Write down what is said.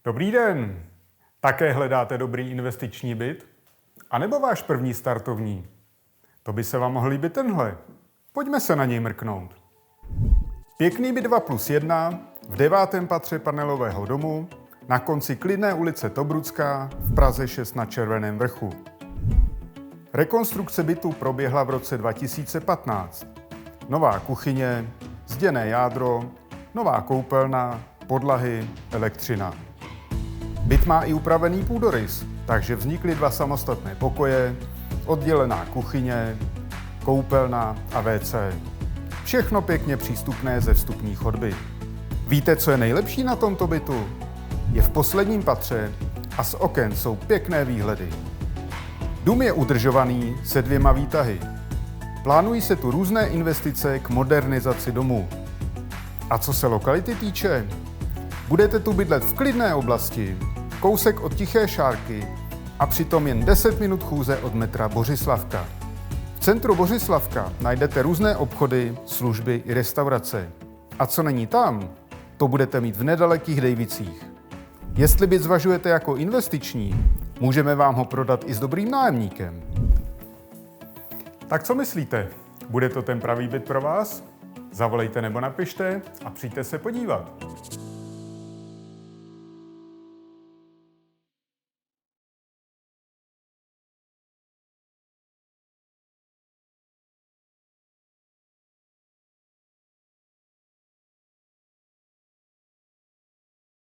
Dobrý den! Také hledáte dobrý investiční byt? A nebo váš první startovní? To by se vám mohl líbit tenhle. Pojďme se na něj mrknout. Pěkný byt 2+1 v 9. patře panelového domu na konci klidné ulice Tobrucká v Praze 6 na Červeném Vrchu. Rekonstrukce bytu proběhla v roce 2015. Nová kuchyně, zděné jádro, nová koupelna, podlahy, elektřina. Byt má i upravený půdorys, takže vznikly 2 samostatné pokoje, oddělená kuchyně, koupelna a WC. Všechno pěkně přístupné ze vstupní chodby. Víte, co je nejlepší na tomto bytu? Je v posledním patře a z oken jsou pěkné výhledy. Dům je udržovaný se 2 výtahy. Plánují se tu různé investice k modernizaci domu. A co se lokality týče? Budete tu bydlet v klidné oblasti, kousek od Tiché Šárky a přitom jen 10 minut chůze od metra Bořislavka. V centru Bořislavka najdete různé obchody, služby i restaurace. A co není tam, to budete mít v nedalekých Dejvicích. Jestli byt zvažujete jako investiční, můžeme vám ho prodat i s dobrým nájemníkem. Tak co myslíte? Bude to ten pravý byt pro vás? Zavolejte nebo napište a přijďte se podívat.